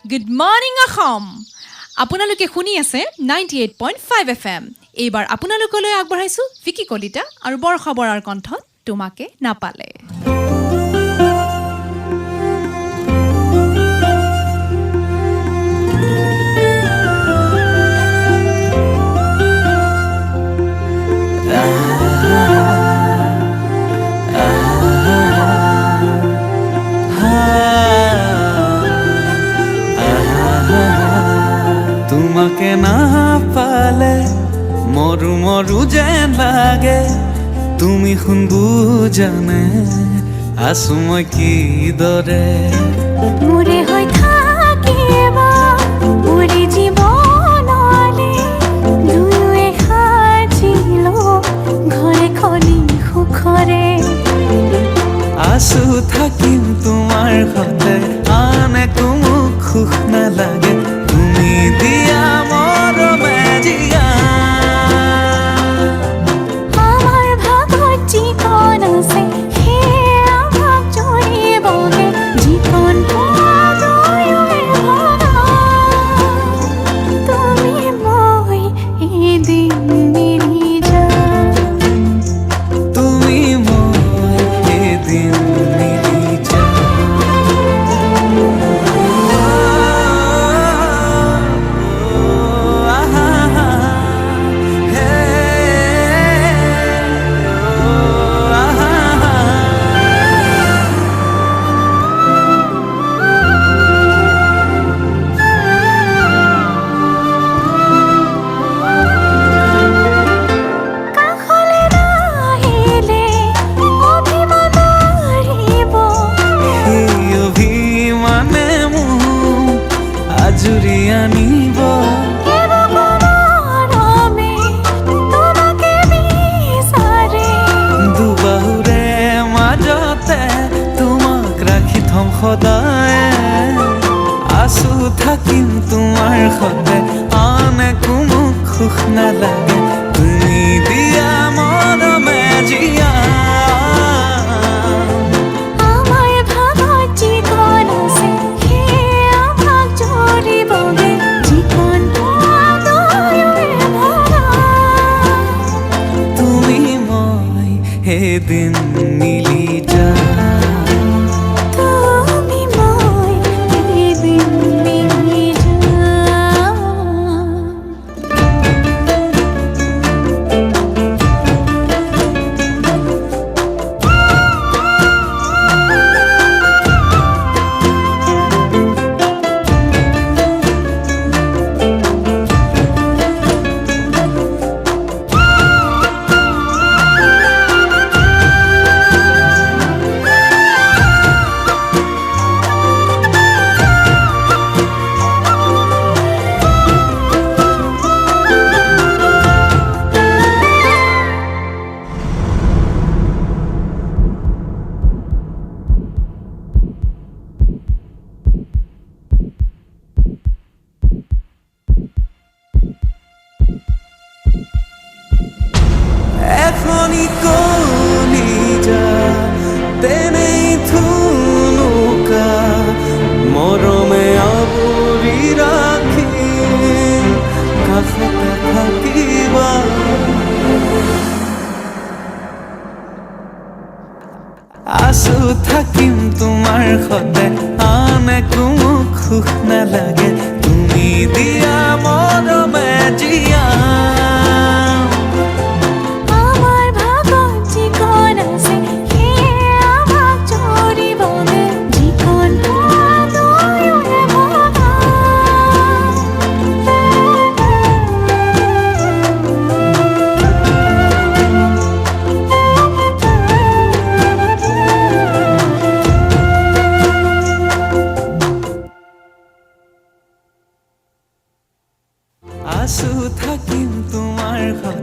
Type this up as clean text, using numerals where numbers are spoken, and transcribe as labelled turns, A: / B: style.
A: Good morning অসম। আপোনালোকে শুনি আছে 98.5 FM। এইবাৰ আপোনালোকলৈ আগবঢ়াইছোঁ ভিকি কলিতা আৰু বৰ্ষা বৰাৰ কণ্ঠত তোমাকে নাপালে।
B: তোমাকে না পালে মরু মরু যেন লাগে, তুমি শুন বুজানে আছো মই কিদৰে।
C: মোৰে হৈ থাকিব মোৰে জীৱনলে, দুয়োৱে সাজিলো ঘৰে খনি সুখৰে।
B: আছো থাকিম তোমাৰ সতে, আন একো মোক সুখ নালাগে, তুমি দিয়া মৰমে জিয়া।
C: আমাৰ ভাগত যিকণ আছে সেয়া ভাগ জৰিবগে, যিকণ পোৱা দুয়োৱে ভগা। তুমি মই এদিন মিলি যাম,
B: তুমি মই এদিন মিলি
C: কাষলৈ নাহিলে অভিমান আহিব।
B: সেই অভিমানে মোক আজুৰি আনিব। দুবাহুৰে মাজতে তোমাক ৰাখি থম সদায়, আছো থাকিম তোমাৰ সতে, আন একো মোক সুখ নালাগে, তুমি দিয়া মৰমে জিয়া।
C: আমাৰ ভাগত যিকণ আছে সেয়া ভাগ জৰিবগে, যিকণ পোৱা দুয়োৱে ভগা।
B: তুমি মই এদিন মিলি যাম।
C: তুমি মই এদিন মিলি যাম।
B: এখনি কলিজা তেনেই থুনুকা, মৰমে আৱৰি ৰাখি কাষতে থাকিবা। আছো থাকিম তোমাৰ সতে, আন একো মোক সুখ নালাগে, তুমি দিয়া মৰমে জিয়া।
C: আমাৰ ভাগত যিকণ আছে সেয়া ভাগ জৰিবগে, যিকণ পোৱা দুয়োৱে ভগা।
B: আছো থাকিম তোমাৰ সতে।